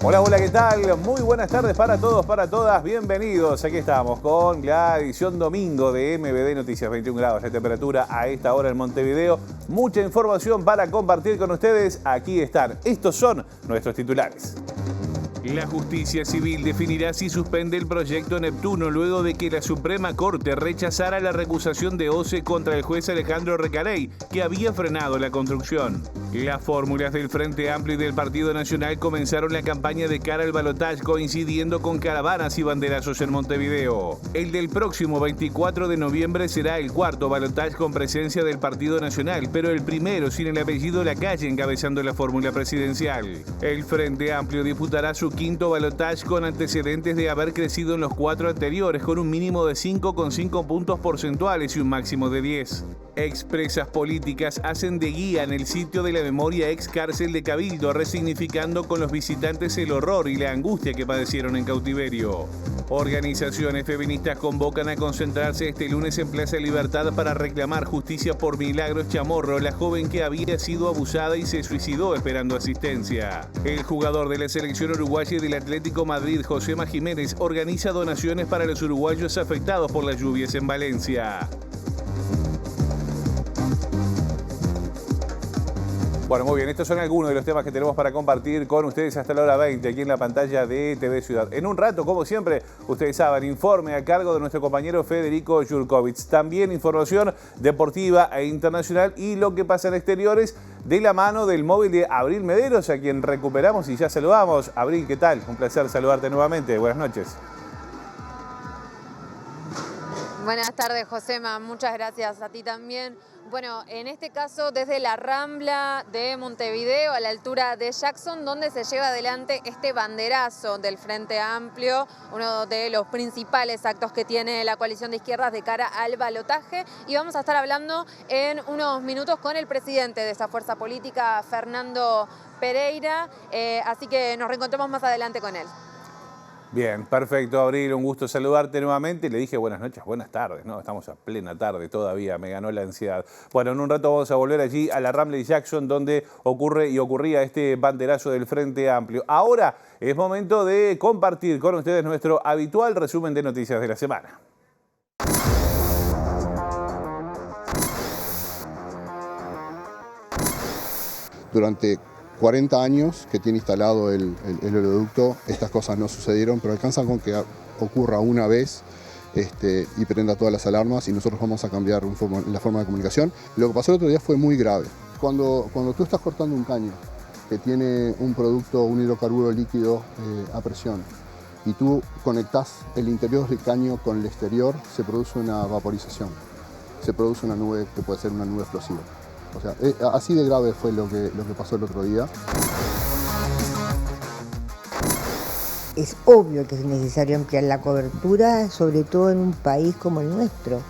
Hola, hola, ¿qué tal? Muy buenas tardes para todos, para todas. Bienvenidos. Aquí estamos con la edición domingo de MBD Noticias. 21 grados de temperatura a esta hora en Montevideo. Mucha información para compartir con ustedes. Aquí están. Estos son nuestros titulares. La justicia civil definirá si suspende el proyecto Neptuno luego de que la Suprema Corte rechazara la recusación de OCE contra el juez Alejandro Recarey, que había frenado la construcción. Las fórmulas del Frente Amplio y del Partido Nacional comenzaron la campaña de cara al balotaje, coincidiendo con caravanas y banderazos en Montevideo. El del próximo 24 de noviembre será el cuarto balotaje con presencia del Partido Nacional, pero el primero sin el apellido Lacalle encabezando la fórmula presidencial. El Frente Amplio disputará su quinto balotaje con antecedentes de haber crecido en los 4 anteriores, con un mínimo de 5,5 puntos porcentuales y un máximo de 10. Expresas políticas hacen de guía en el sitio de la memoria ex cárcel de Cabildo, resignificando con los visitantes el horror y la angustia que padecieron en cautiverio. Organizaciones feministas convocan a concentrarse este lunes en Plaza Libertad para reclamar justicia por Milagros Chamorro, la joven que había sido abusada y se suicidó esperando asistencia. El jugador de la selección uruguaya y del Atlético Madrid, Josema Jiménez, organiza donaciones para los uruguayos afectados por las lluvias en Valencia. Bueno, muy bien, estos son algunos de los temas que tenemos para compartir con ustedes hasta la hora 20 aquí en la pantalla de TV Ciudad. En un rato, como siempre, ustedes saben, informe a cargo de nuestro compañero Federico Jurkovic. También información deportiva e internacional y lo que pasa en exteriores de la mano del móvil de Abril Mederos, a quien recuperamos y ya saludamos. Abril, ¿qué tal? Un placer saludarte nuevamente. Buenas noches. Buenas tardes, Josema. Muchas gracias a ti también. Bueno, en este caso desde la Rambla de Montevideo, a la altura de Jackson, donde se lleva adelante este banderazo del Frente Amplio, uno de los principales actos que tiene la coalición de izquierdas de cara al balotaje. Y vamos a estar hablando en unos minutos con el presidente de esa fuerza política, Fernando Pereira, así que nos reencontramos más adelante con él. Bien, perfecto, Abril, un gusto saludarte nuevamente. Le dije buenas noches, buenas tardes, ¿no? Estamos a plena tarde todavía, me ganó la ansiedad. Bueno, en un rato vamos a volver allí a la Rambla y Jackson, donde ocurría este banderazo del Frente Amplio. Ahora es momento de compartir con ustedes nuestro habitual resumen de noticias de la semana. Durante 40 años que tiene instalado el oleoducto, estas cosas no sucedieron, pero alcanzan con que ocurra una vez y prenda todas las alarmas y nosotros vamos a cambiar la forma de comunicación. Lo que pasó el otro día fue muy grave. Cuando tú estás cortando un caño que tiene un producto, un hidrocarburo líquido a presión, y tú conectás el interior del caño con el exterior, se produce una vaporización, se produce una nube que puede ser una nube explosiva. O sea, así de grave fue lo que pasó el otro día. Es obvio que es necesario ampliar la cobertura, sobre todo en un país como el nuestro,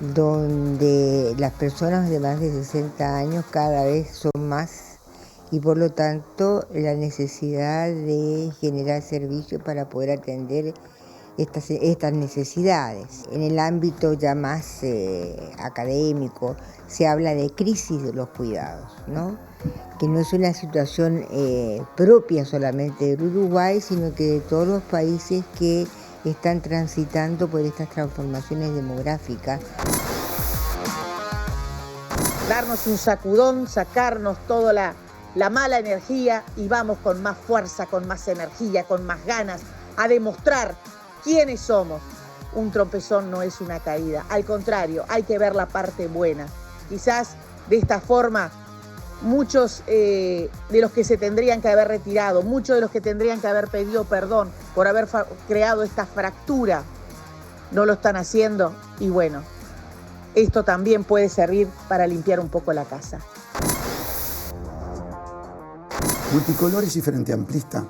donde las personas de más de 60 años cada vez son más y por lo tanto la necesidad de generar servicios para poder atender estas necesidades. En el ámbito ya más académico se habla de crisis de los cuidados, ¿no? Que no es una situación propia solamente del Uruguay, sino que de todos los países que están transitando por estas transformaciones demográficas. Darnos un sacudón, sacarnos toda la mala energía y vamos con más fuerza, con más energía, con más ganas a demostrar quiénes somos. Un tropezón no es una caída, al contrario, hay que ver la parte buena. Quizás de esta forma muchos de los que se tendrían que haber retirado, muchos de los que tendrían que haber pedido perdón por haber creado esta fractura, no lo están haciendo y bueno, esto también puede servir para limpiar un poco la casa. Multicolores y Frente Amplista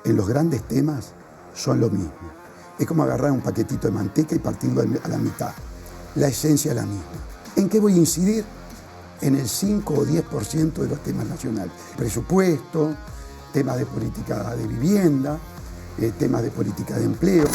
en los grandes temas son lo mismo. Es como agarrar un paquetito de manteca y partirlo a la mitad. La esencia es la misma. ¿En qué voy a incidir? En el 5 o 10% de los temas nacionales. Presupuesto, temas de política de vivienda, temas de política de empleo.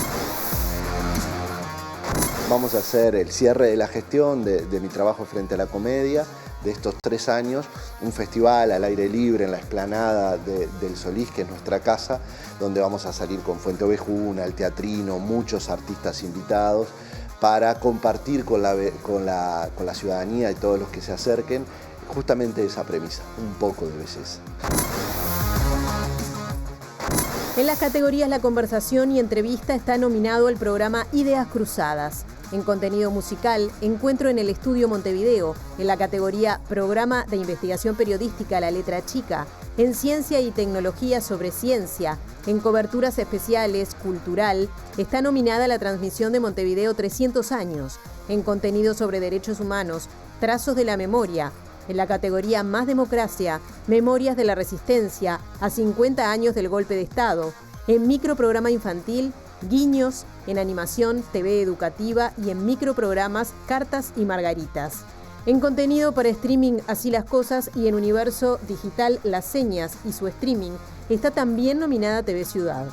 Vamos a hacer el cierre de la gestión de mi trabajo frente a la comedia de estos 3 años, un festival al aire libre en la explanada del Solís, que es nuestra casa, donde vamos a salir con Fuente Ovejuna, el Teatrino, muchos artistas invitados, para compartir con la ciudadanía y todos los que se acerquen justamente esa premisa, un poco de belleza. En las categorías La Conversación y Entrevista está nominado el programa Ideas Cruzadas. En contenido musical, Encuentro en el Estudio Montevideo, en la categoría Programa de Investigación Periodística La Letra Chica, en Ciencia y Tecnología sobre Ciencia, en coberturas especiales, Cultural, está nominada la transmisión de Montevideo 300 años, en contenido sobre derechos humanos, Trazos de la Memoria, en la categoría Más Democracia, Memorias de la Resistencia a 50 años del golpe de Estado, en microprograma infantil, Guiños, en animación, TV educativa y en microprogramas Cartas y Margaritas. En contenido para streaming Así las Cosas y en universo digital Las Señas y su streaming está también nominada TV Ciudad.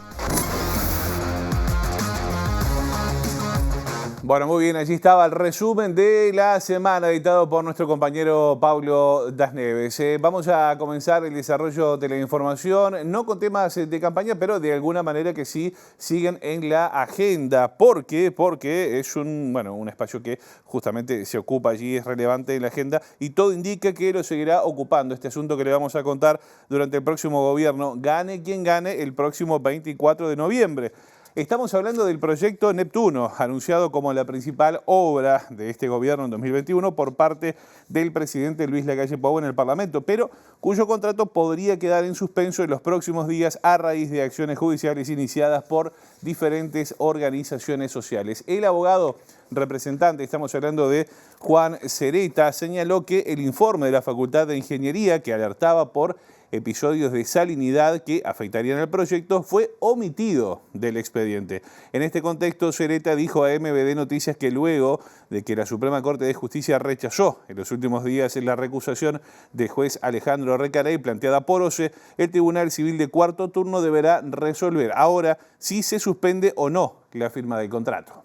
Bueno, muy bien, allí estaba el resumen de la semana editado por nuestro compañero Pablo Das Neves. Vamos a comenzar el desarrollo de la información, no con temas de campaña, pero de alguna manera que sí siguen en la agenda. ¿Por qué? Porque es un espacio que justamente se ocupa allí, es relevante en la agenda y todo indica que lo seguirá ocupando. Este asunto que le vamos a contar durante el próximo gobierno, gane quien gane, el próximo 24 de noviembre. Estamos hablando del proyecto Neptuno, anunciado como la principal obra de este gobierno en 2021 por parte del presidente Luis Lacalle Pou en el Parlamento, pero cuyo contrato podría quedar en suspenso en los próximos días a raíz de acciones judiciales iniciadas por diferentes organizaciones sociales. El abogado representante, estamos hablando de Juan Sereta, señaló que el informe de la Facultad de Ingeniería, que alertaba por episodios de salinidad que afectarían al proyecto, fue omitido del expediente. En este contexto, Sereta dijo a MBD Noticias que luego de que la Suprema Corte de Justicia rechazó en los últimos días la recusación del juez Alejandro Recarey planteada por OCE, el Tribunal Civil de Cuarto Turno deberá resolver ahora si se suspende o no la firma del contrato.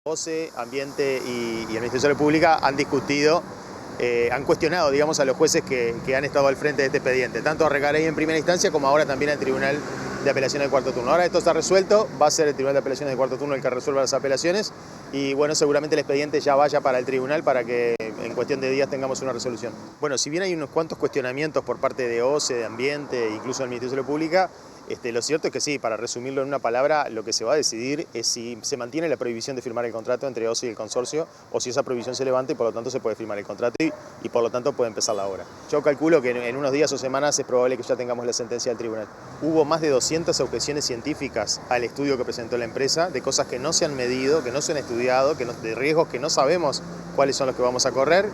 OCE, Ambiente y Administración Pública han discutido, han cuestionado, digamos, a los jueces que han estado al frente de este expediente, tanto a Recarey en primera instancia como ahora también al Tribunal de Apelaciones de Cuarto Turno. Ahora esto está resuelto, va a ser el Tribunal de Apelaciones de Cuarto Turno el que resuelva las apelaciones y bueno, seguramente el expediente ya vaya para el tribunal para que en cuestión de días tengamos una resolución. Bueno, si bien hay unos cuantos cuestionamientos por parte de OCE, de Ambiente, incluso del Ministerio de Salud Pública, lo cierto es que sí, para resumirlo en una palabra, lo que se va a decidir es si se mantiene la prohibición de firmar el contrato entre OCE y el consorcio o si esa prohibición se levanta y por lo tanto se puede firmar el contrato y por lo tanto puede empezar la obra. Yo calculo que en unos días o semanas es probable que ya tengamos la sentencia del tribunal. Hubo más de 200 objeciones científicas al estudio que presentó la empresa de cosas que no se han medido, que no se han estudiado, de riesgos que no sabemos cuáles son los que vamos a correr,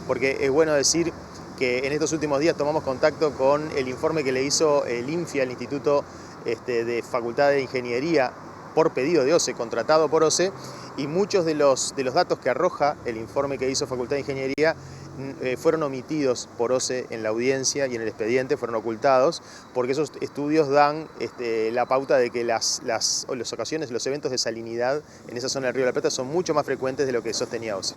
porque es bueno decir que en estos últimos días tomamos contacto con el informe que le hizo el INFIA, el Instituto de Facultad de Ingeniería, por pedido de OCE, contratado por OCE, y muchos de los datos que arroja el informe que hizo Facultad de Ingeniería fueron omitidos por OCE en la audiencia y en el expediente, fueron ocultados, porque esos estudios dan la pauta de que las ocasiones, los eventos de salinidad en esa zona del Río de la Plata son mucho más frecuentes de lo que sostenía OCE.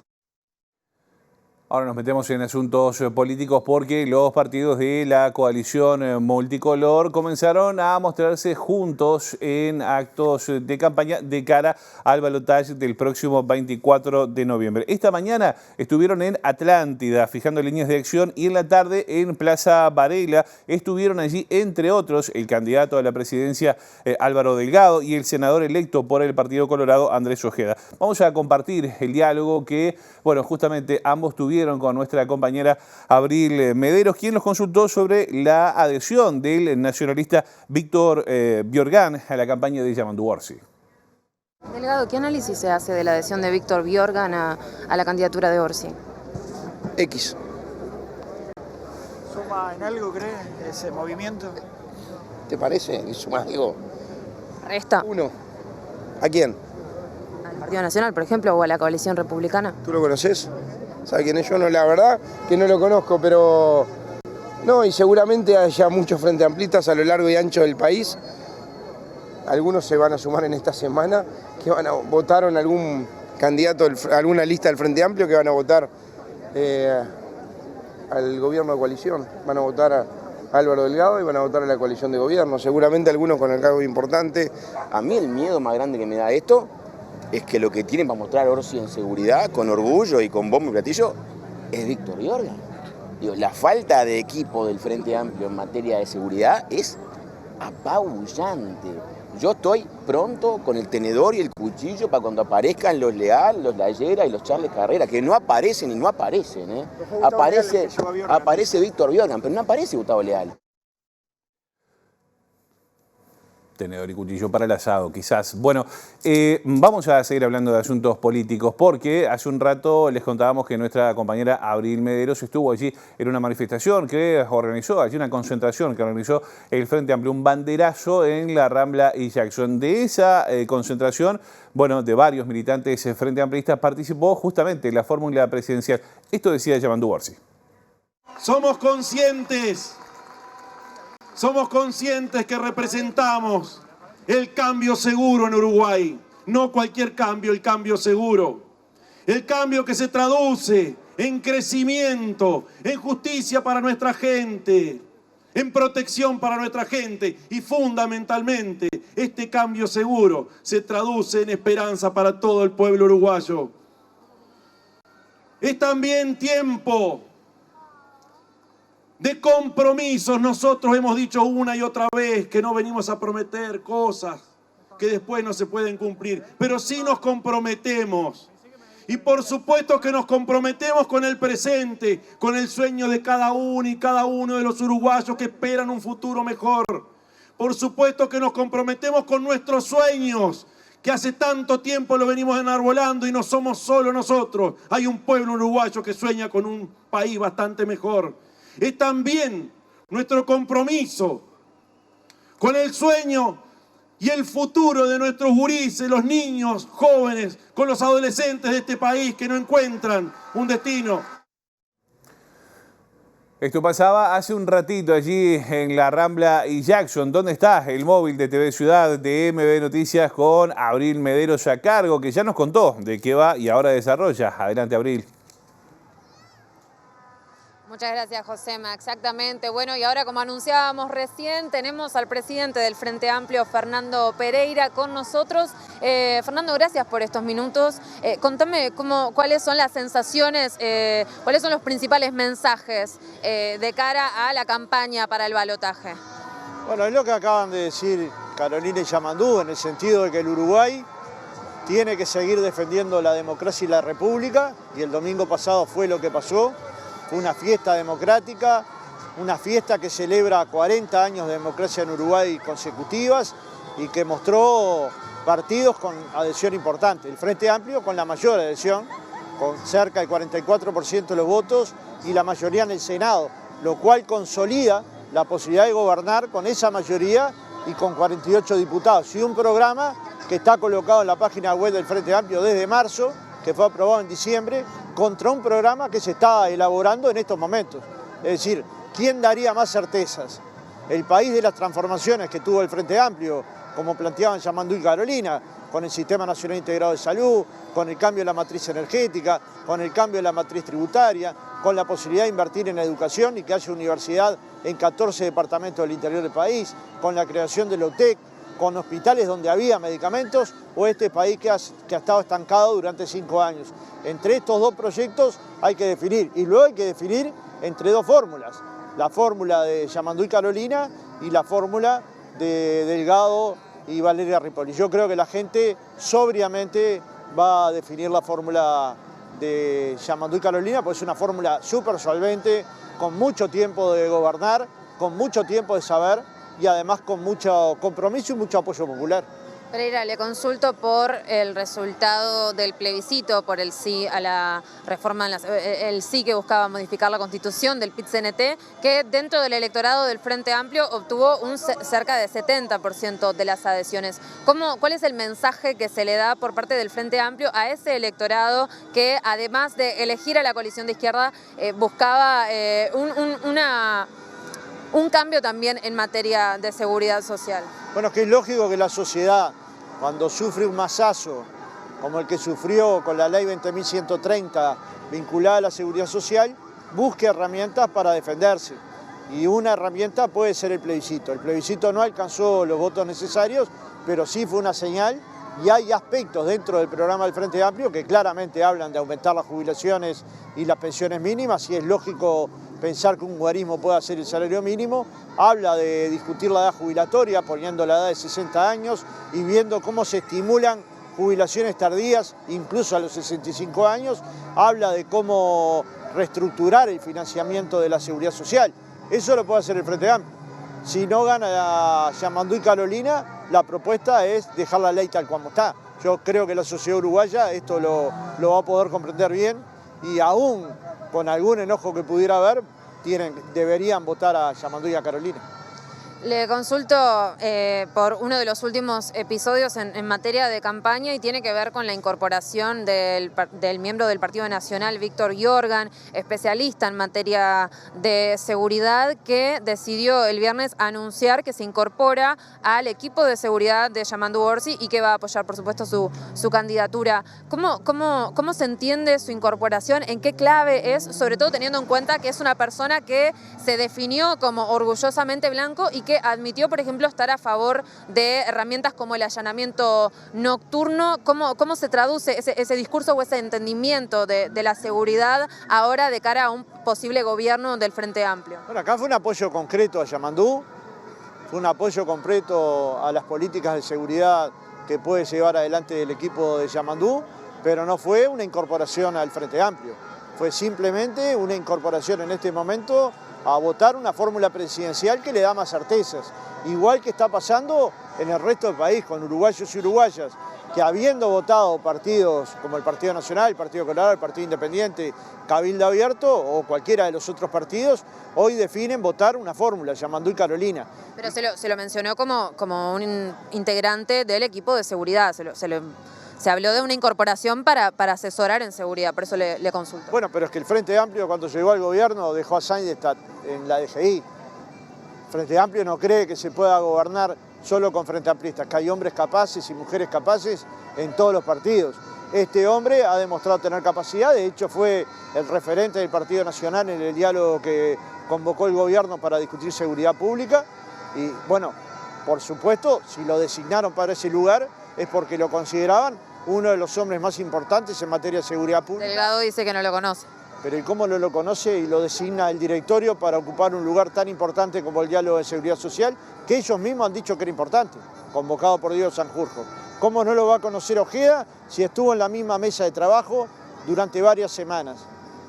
Ahora nos metemos en asuntos políticos porque los partidos de la coalición multicolor comenzaron a mostrarse juntos en actos de campaña de cara al balotaje del próximo 24 de noviembre. Esta mañana estuvieron en Atlántida fijando líneas de acción y en la tarde en Plaza Varela estuvieron allí, entre otros, el candidato a la presidencia Álvaro Delgado y el senador electo por el Partido Colorado Andrés Ojeda. Vamos a compartir el diálogo que, bueno, justamente ambos tuvieron con nuestra compañera Abril Mederos, quien los consultó sobre la adhesión del nacionalista Víctor Biorgán a la campaña de Yamandu Orsi. Delegado, ¿qué análisis se hace de la adhesión de Víctor Biorgán a la candidatura de Orsi? X. ¿Suma en algo, cree, ese movimiento? ¿Te parece que suma algo? ¿Resta? Uno. ¿A quién? ¿Al Partido Nacional, por ejemplo, o a la coalición republicana? ¿Tú lo conoces? ¿Sabes quién es? Yo no, la verdad que no lo conozco, pero no, y seguramente haya muchos frente amplistas a lo largo y ancho del país. Algunos se van a sumar en esta semana, que votaron algún candidato, alguna lista del Frente Amplio, que van a votar al gobierno de coalición. Van a votar a Álvaro Delgado y van a votar a la coalición de gobierno. Seguramente algunos con el cargo importante. A mí el miedo más grande que me da esto es que lo que tienen para mostrar Orsi en seguridad, con orgullo y con bombo y platillo, es Víctor Iorga. Digo, la falta de equipo del Frente Amplio en materia de seguridad es apabullante. Yo estoy pronto con el tenedor y el cuchillo para cuando aparezcan los Leal, los Layera y los Charles Carrera, que no aparecen y no aparecen. Aparece Víctor Iorga, pero no aparece Gustavo Leal. Tenedor y cuchillo para el asado, quizás. Bueno, vamos a seguir hablando de asuntos políticos porque hace un rato les contábamos que nuestra compañera Abril Mederos estuvo allí en una manifestación que organizó, allí una concentración que organizó el Frente Amplio, un banderazo en la Rambla y Jackson. De esa concentración, bueno, de varios militantes Frente Amplistas participó justamente la fórmula presidencial. Esto decía Yamandu Orsi. Somos conscientes que representamos el cambio seguro en Uruguay. No cualquier cambio, el cambio seguro. El cambio que se traduce en crecimiento, en justicia para nuestra gente, en protección para nuestra gente. Y fundamentalmente, este cambio seguro se traduce en esperanza para todo el pueblo uruguayo. Es también tiempo de compromisos. Nosotros hemos dicho una y otra vez que no venimos a prometer cosas que después no se pueden cumplir, pero sí nos comprometemos. Y por supuesto que nos comprometemos con el presente, con el sueño de cada uno y cada uno de los uruguayos que esperan un futuro mejor. Por supuesto que nos comprometemos con nuestros sueños, que hace tanto tiempo lo venimos enarbolando y no somos solo nosotros. Hay un pueblo uruguayo que sueña con un país bastante mejor. Es también nuestro compromiso con el sueño y el futuro de nuestros gurises, los niños, jóvenes, con los adolescentes de este país que no encuentran un destino. Esto pasaba hace un ratito allí en la Rambla y Jackson. ¿Dónde está el móvil de TV Ciudad de MB Noticias con Abril Mederos a cargo, que ya nos contó de qué va y ahora desarrolla? Adelante, Abril. Muchas gracias, Josema. Exactamente. Bueno, y ahora, como anunciábamos recién, tenemos al presidente del Frente Amplio, Fernando Pereira, con nosotros. Fernando, gracias por estos minutos. Contame cuáles son las sensaciones, cuáles son los principales mensajes de cara a la campaña para el balotaje. Bueno, es lo que acaban de decir Carolina y Yamandu, en el sentido de que el Uruguay tiene que seguir defendiendo la democracia y la república, y el domingo pasado fue lo que pasó. Fue una fiesta democrática, una fiesta que celebra 40 años de democracia en Uruguay consecutivas y que mostró partidos con adhesión importante. El Frente Amplio con la mayor adhesión, con cerca del 44% de los votos y la mayoría en el Senado, lo cual consolida la posibilidad de gobernar con esa mayoría y con 48 diputados. Y un programa que está colocado en la página web del Frente Amplio desde marzo, que fue aprobado en diciembre, contra un programa que se está elaborando en estos momentos. Es decir, ¿quién daría más certezas? El país de las transformaciones que tuvo el Frente Amplio, como planteaban Yamandu y Carolina, con el Sistema Nacional Integrado de Salud, con el cambio de la matriz energética, con el cambio de la matriz tributaria, con la posibilidad de invertir en la educación y que haya universidad en 14 departamentos del interior del país, con la creación de la UTEC, con hospitales donde había medicamentos, o este país que ha estado estancado durante 5 años. Entre estos dos proyectos hay que definir, y luego hay que definir entre dos fórmulas. La fórmula de Yamandu y Carolina y la fórmula de Delgado y Valeria Ripoll. Yo creo que la gente sobriamente va a definir la fórmula de Yamandu y Carolina, porque es una fórmula súper solvente, con mucho tiempo de gobernar, con mucho tiempo de saber y además con mucho compromiso y mucho apoyo popular. Pereira, le consulto por el resultado del plebiscito, por el sí a la reforma, el sí que buscaba modificar la Constitución del PIT-CNT, que dentro del electorado del Frente Amplio obtuvo cerca de 70% de las adhesiones. ¿Cuál es el mensaje que se le da por parte del Frente Amplio a ese electorado que, además de elegir a la coalición de izquierda, buscaba un cambio también en materia de seguridad social? Bueno, es que es lógico que la sociedad, cuando sufre un masazo como el que sufrió con la ley 20.130 vinculada a la seguridad social, busque herramientas para defenderse. Y una herramienta puede ser el plebiscito. El plebiscito no alcanzó los votos necesarios, pero sí fue una señal. Y hay aspectos dentro del programa del Frente Amplio que claramente hablan de aumentar las jubilaciones y las pensiones mínimas, y es lógico pensar que un guarismo puede hacer el salario mínimo. Habla de discutir la edad jubilatoria, poniendo la edad de 60 años y viendo cómo se estimulan jubilaciones tardías, incluso a los 65 años. Habla de cómo reestructurar el financiamiento de la seguridad social. Eso lo puede hacer el Frente Amplio. Si no gana Yamandú y Carolina, la propuesta es dejar la ley tal como está. Yo creo que la sociedad uruguaya esto lo va a poder comprender bien, y aún con algún enojo que pudiera haber, deberían votar a Yamandú y a Carolina. Le consulto por uno de los últimos episodios en materia de campaña, y tiene que ver con la incorporación del miembro del Partido Nacional, Víctor Giorgan, especialista en materia de seguridad, que decidió el viernes anunciar que se incorpora al equipo de seguridad de Yamandú Orsi y que va a apoyar, por supuesto, su candidatura. ¿Cómo se entiende su incorporación? ¿En qué clave es? Sobre todo teniendo en cuenta que es una persona que se definió como orgullosamente blanco y que admitió, por ejemplo, estar a favor de herramientas como el allanamiento nocturno. ¿Cómo se traduce ese discurso o ese entendimiento de la seguridad ahora de cara a un posible gobierno del Frente Amplio? Bueno, acá fue un apoyo concreto a Yamandú, fue un apoyo concreto a las políticas de seguridad que puede llevar adelante el equipo de Yamandú, pero no fue una incorporación al Frente Amplio. Fue simplemente una incorporación en este momento a votar una fórmula presidencial que le da más certezas. Igual que está pasando en el resto del país, con uruguayos y uruguayas que, habiendo votado partidos como el Partido Nacional, el Partido Colorado, el Partido Independiente, Cabildo Abierto o cualquiera de los otros partidos, hoy definen votar una fórmula, Yamandú y Carolina. Pero se lo mencionó como un integrante del equipo de seguridad, se habló de una incorporación para asesorar en seguridad, por eso le consulto. Bueno, pero es que el Frente Amplio, cuando llegó al gobierno, dejó a Seidenstadt en la DGI. El Frente Amplio no cree que se pueda gobernar solo con Frente Amplistas, que hay hombres capaces y mujeres capaces en todos los partidos. Este hombre ha demostrado tener capacidad, de hecho fue el referente del Partido Nacional en el diálogo que convocó el gobierno para discutir seguridad pública. Y bueno, por supuesto, si lo designaron para ese lugar es porque lo consideraban uno de los hombres más importantes en materia de seguridad pública. Delgado dice que no lo conoce. Pero ¿y cómo no lo conoce y lo designa el directorio para ocupar un lugar tan importante como el diálogo de seguridad social, que ellos mismos han dicho que era importante, convocado por Diego Sanjurjo? ¿Cómo no lo va a conocer Ojeda si estuvo en la misma mesa de trabajo durante varias semanas?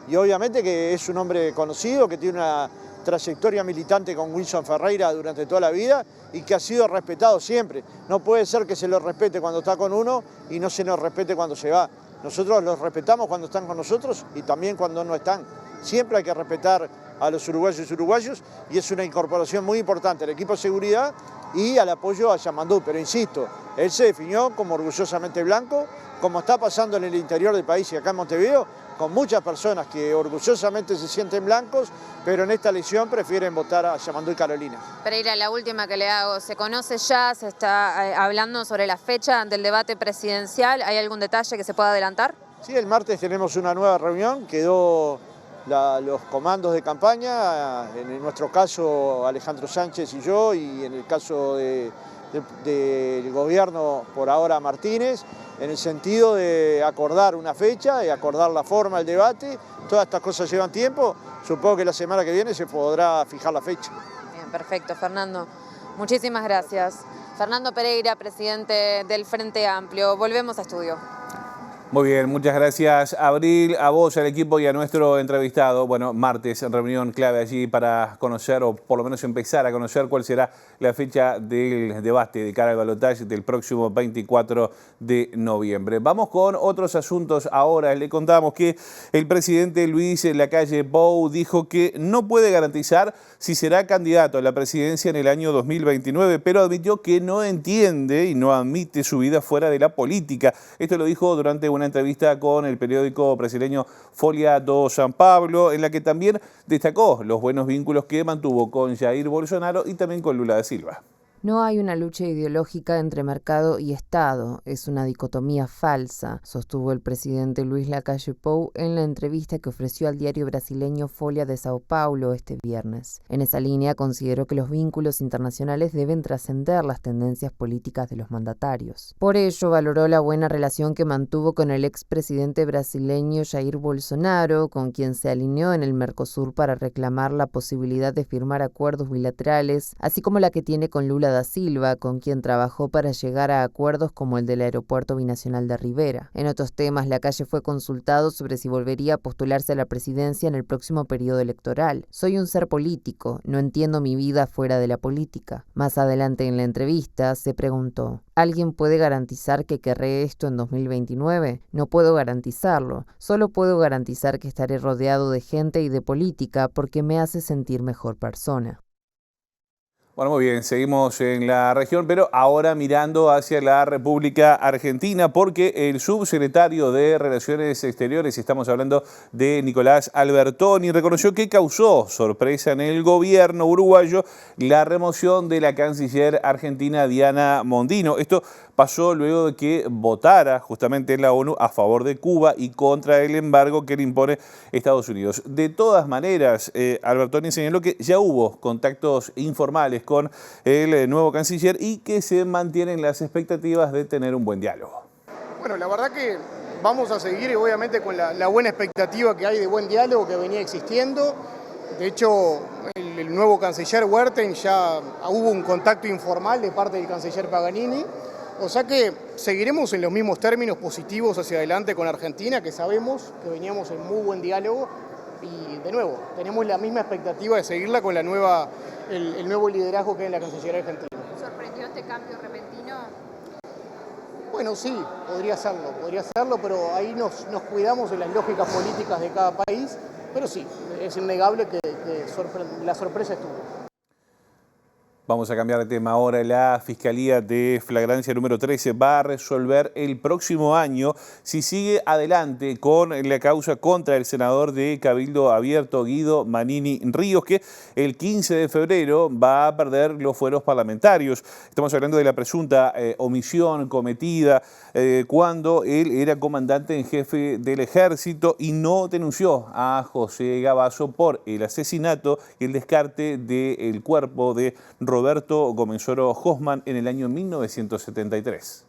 Y obviamente que es un hombre conocido, que tiene una trayectoria militante con Wilson Ferreira durante toda la vida y que ha sido respetado siempre. No puede ser que se lo respete cuando está con uno y no se nos respete cuando se va. Nosotros los respetamos cuando están con nosotros y también cuando no están. Siempre hay que respetar a los uruguayos y uruguayos, y es una incorporación muy importante al equipo de seguridad y al apoyo a Yamandú. Pero insisto, él se definió como orgullosamente blanco, como está pasando en el interior del país y acá en Montevideo, con muchas personas que orgullosamente se sienten blancos, pero en esta elección prefieren votar a Yamandú y Carolina. Pereira, la última que le hago, ¿se conoce ya, se está hablando sobre la fecha del debate presidencial? ¿Hay algún detalle que se pueda adelantar? Sí, el martes tenemos una nueva reunión, quedó los comandos de campaña, en nuestro caso Alejandro Sánchez y yo, y en el caso del gobierno por ahora Martínez, en el sentido de acordar una fecha y acordar la forma del debate. Todas estas cosas llevan tiempo, supongo que la semana que viene se podrá fijar la fecha. Bien, perfecto, Fernando. Muchísimas gracias. Fernando Pereira, presidente del Frente Amplio. Volvemos a estudio. Muy bien, muchas gracias, Abril, a vos, al equipo y a nuestro entrevistado. Bueno, martes, reunión clave allí para conocer, o por lo menos empezar a conocer cuál será la fecha del debate de cara al balotaje del próximo 24 de noviembre. Vamos con otros asuntos ahora. Le contamos que el presidente Luis Lacalle Pou dijo que no puede garantizar si será candidato a la presidencia en el año 2029, pero admitió que no entiende y no admite su vida fuera de la política. Esto lo dijo durante una entrevista con el periódico brasileño Folha do São Paulo, en la que también destacó los buenos vínculos que mantuvo con Jair Bolsonaro y también con Lula da Silva. No hay una lucha ideológica entre mercado y Estado, es una dicotomía falsa, sostuvo el presidente Luis Lacalle Pou en la entrevista que ofreció al diario brasileño Folha de Sao Paulo este viernes. En esa línea consideró que los vínculos internacionales deben trascender las tendencias políticas de los mandatarios. Por ello, valoró la buena relación que mantuvo con el expresidente brasileño Jair Bolsonaro, con quien se alineó en el Mercosur para reclamar la posibilidad de firmar acuerdos bilaterales, así como la que tiene con Lula da Silva, con quien trabajó para llegar a acuerdos como el del aeropuerto binacional de Rivera. En otros temas, Lacalle fue consultado sobre si volvería a postularse a la presidencia en el próximo periodo electoral. Soy un ser político, no entiendo mi vida fuera de la política. Más adelante en la entrevista se preguntó, ¿alguien puede garantizar que querré esto en 2029? No puedo garantizarlo, solo puedo garantizar que estaré rodeado de gente y de política porque me hace sentir mejor persona. Bueno, muy bien, seguimos en la región, pero ahora mirando hacia la República Argentina, porque el subsecretario de Relaciones Exteriores, y estamos hablando de Nicolás Albertoni, reconoció que causó sorpresa en el gobierno uruguayo la remoción de la canciller argentina Diana Mondino. Esto pasó luego de que votara justamente en la ONU a favor de Cuba y contra el embargo que le impone Estados Unidos. De todas maneras, Albertoni señaló que ya hubo contactos informales con el nuevo canciller y que se mantienen las expectativas de tener un buen diálogo. Bueno, la verdad que vamos a seguir obviamente con la buena expectativa que hay de buen diálogo que venía existiendo. De hecho, el nuevo canciller Werten ya hubo un contacto informal de parte del canciller Paganini. O sea que seguiremos en los mismos términos positivos hacia adelante con Argentina, que sabemos que veníamos en muy buen diálogo y de nuevo, tenemos la misma expectativa de seguirla con el nuevo liderazgo que hay en la Cancillería Argentina. ¿Sorprendió este cambio repentino? Bueno, sí, podría serlo, pero ahí nos cuidamos de las lógicas políticas de cada país, pero sí, es innegable que la sorpresa estuvo. Vamos a cambiar de tema ahora. La Fiscalía de Flagrancia número 13 va a resolver el próximo año si sigue adelante con la causa contra el senador de Cabildo Abierto, Guido Manini Ríos, que el 15 de febrero va a perder los fueros parlamentarios. Estamos hablando de la presunta omisión cometida cuando él era comandante en jefe del ejército y no denunció a José Gabazo por el asesinato y el descarte del cuerpo de Roberto Gomensoro Hoffman en el año 1973.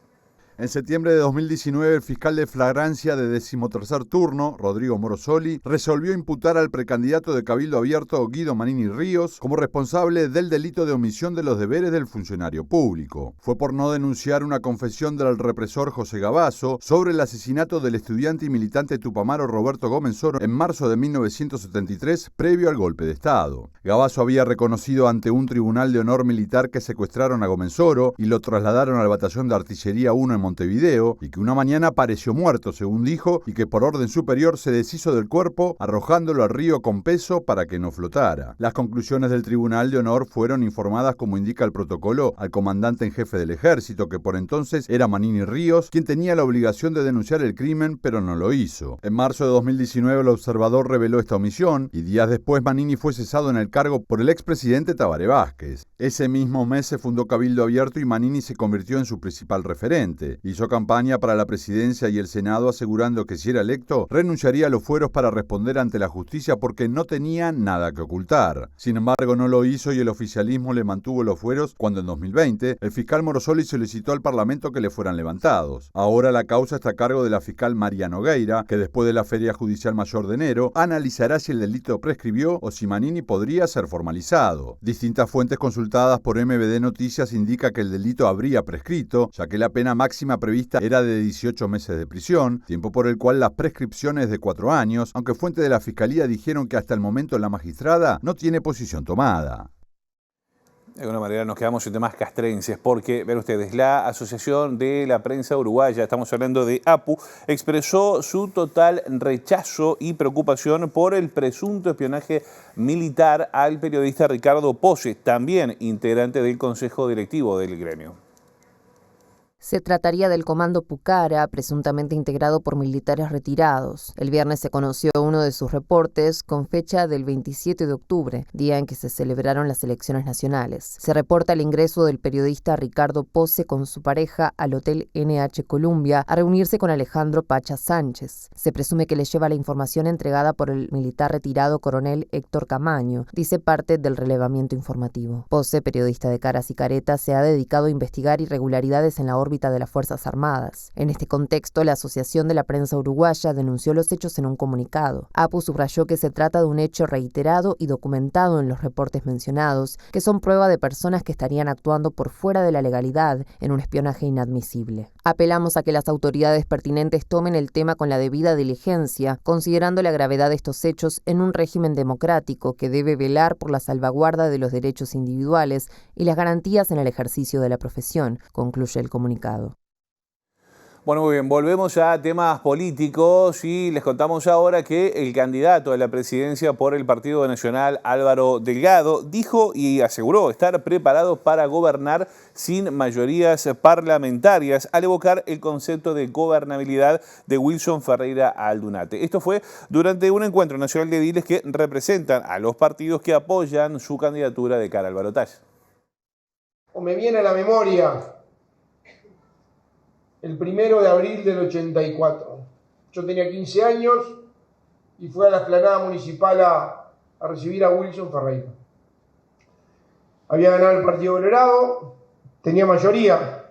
En septiembre de 2019, el fiscal de Flagrancia de 13º turno, Rodrigo Morosoli, resolvió imputar al precandidato de Cabildo Abierto, Guido Manini Ríos, como responsable del delito de omisión de los deberes del funcionario público. Fue por no denunciar una confesión del represor José Gabazo sobre el asesinato del estudiante y militante tupamaro Roberto Gomensoro en marzo de 1973, previo al golpe de Estado. Gabazo había reconocido ante un tribunal de honor militar que secuestraron a Gomensoro y lo trasladaron al batallón de artillería 1 en Montevideo, y que una mañana apareció muerto, según dijo, y que por orden superior se deshizo del cuerpo arrojándolo al río con peso para que no flotara. Las conclusiones del Tribunal de Honor fueron informadas, como indica el protocolo, al comandante en jefe del ejército, que por entonces era Manini Ríos, quien tenía la obligación de denunciar el crimen, pero no lo hizo. En marzo de 2019 el observador reveló esta omisión, y días después Manini fue cesado en el cargo por el expresidente Tabaré Vázquez. Ese mismo mes se fundó Cabildo Abierto y Manini se convirtió en su principal referente. Hizo campaña para la presidencia y el Senado asegurando que si era electo, renunciaría a los fueros para responder ante la justicia porque no tenía nada que ocultar. Sin embargo, no lo hizo y el oficialismo le mantuvo los fueros cuando en 2020 el fiscal Morosoli solicitó al Parlamento que le fueran levantados. Ahora la causa está a cargo de la fiscal María Nogueira, que después de la Feria Judicial Mayor de enero analizará si el delito prescribió o si Manini podría ser formalizado. Distintas fuentes consultadas por MBD Noticias indican que el delito habría prescrito, ya que la pena máxima prevista era de 18 meses de prisión, tiempo por el cual la prescripción es de 4 años, aunque fuentes de la Fiscalía dijeron que hasta el momento la magistrada no tiene posición tomada. De alguna manera nos quedamos en temas castrenses porque, ven ustedes, la Asociación de la Prensa Uruguaya, estamos hablando de APU, expresó su total rechazo y preocupación por el presunto espionaje militar al periodista Ricardo Pose, también integrante del Consejo Directivo del gremio. Se trataría del Comando Pucara, presuntamente integrado por militares retirados. El viernes se conoció uno de sus reportes con fecha del 27 de octubre, día en que se celebraron las elecciones nacionales. Se reporta el ingreso del periodista Ricardo Pose con su pareja al Hotel NH Columbia a reunirse con Alejandro Pacha Sánchez. Se presume que le lleva la información entregada por el militar retirado coronel Héctor Camaño, dice parte del relevamiento informativo. Pose, periodista de caras y caretas, se ha dedicado a investigar irregularidades en la órbita de las Fuerzas Armadas. En este contexto, la Asociación de la Prensa Uruguaya denunció los hechos en un comunicado. APU subrayó que se trata de un hecho reiterado y documentado en los reportes mencionados, que son prueba de personas que estarían actuando por fuera de la legalidad en un espionaje inadmisible. Apelamos a que las autoridades pertinentes tomen el tema con la debida diligencia, considerando la gravedad de estos hechos en un régimen democrático que debe velar por la salvaguarda de los derechos individuales y las garantías en el ejercicio de la profesión, concluye el comunicado. Bueno, muy bien, volvemos ya a temas políticos y les contamos ahora que el candidato a la presidencia por el Partido Nacional, Álvaro Delgado, dijo y aseguró estar preparado para gobernar sin mayorías parlamentarias, al evocar el concepto de gobernabilidad de Wilson Ferreira Aldunate. Esto fue durante un encuentro nacional de ediles que representan a los partidos que apoyan su candidatura de cara al balotaje. O me viene a la memoria el 1 de abril del 84. Yo tenía 15 años y fui a la explanada municipal a recibir a Wilson Ferreira. Había ganado el Partido Colorado, tenía mayoría.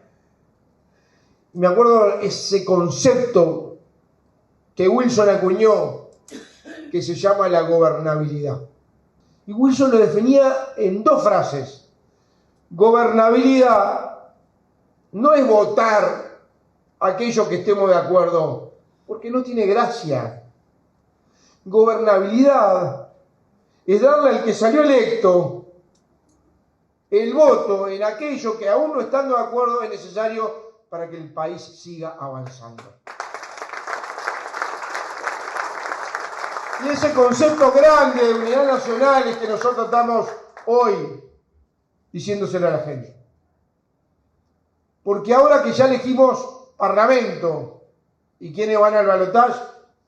Me acuerdo ese concepto que Wilson acuñó, que se llama la gobernabilidad. Y Wilson lo definía en 2 frases. Gobernabilidad no es votar aquello que estemos de acuerdo, porque no tiene gracia. Gobernabilidad es darle al que salió electo el voto en aquello que aún no estando de acuerdo es necesario para que el país siga avanzando. Y ese concepto grande de unidad nacional es que nosotros estamos hoy diciéndoselo a la gente. Porque ahora que ya elegimos Parlamento y quienes van al balotaje,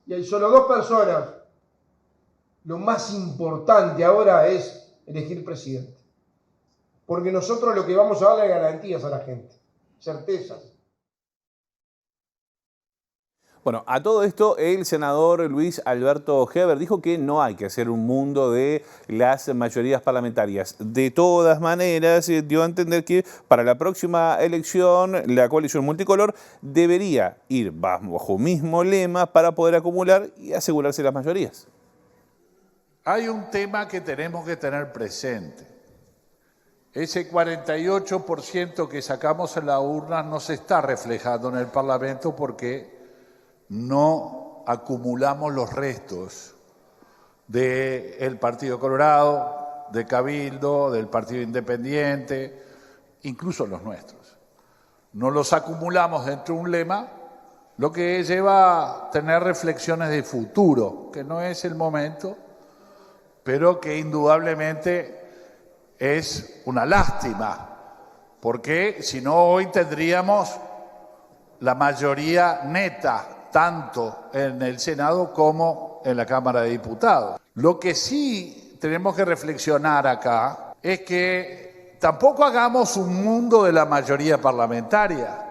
y hay solo 2 personas, lo más importante ahora es elegir presidente. Porque nosotros lo que vamos a darle es garantías a la gente, certezas. Bueno, a todo esto, el senador Luis Alberto Heber dijo que no hay que hacer un mundo de las mayorías parlamentarias. De todas maneras, dio a entender que para la próxima elección, la coalición multicolor debería ir bajo mismo lema para poder acumular y asegurarse las mayorías. Hay un tema que tenemos que tener presente. Ese 48% que sacamos en la urna no se está reflejando en el Parlamento porque no acumulamos los restos del Partido Colorado, de Cabildo, del Partido Independiente, incluso los nuestros. No los acumulamos dentro de un lema, lo que lleva a tener reflexiones de futuro, que no es el momento, pero que indudablemente es una lástima, porque si no hoy tendríamos la mayoría neta, tanto en el Senado como en la Cámara de Diputados. Lo que sí tenemos que reflexionar acá es que tampoco hagamos un mundo de la mayoría parlamentaria.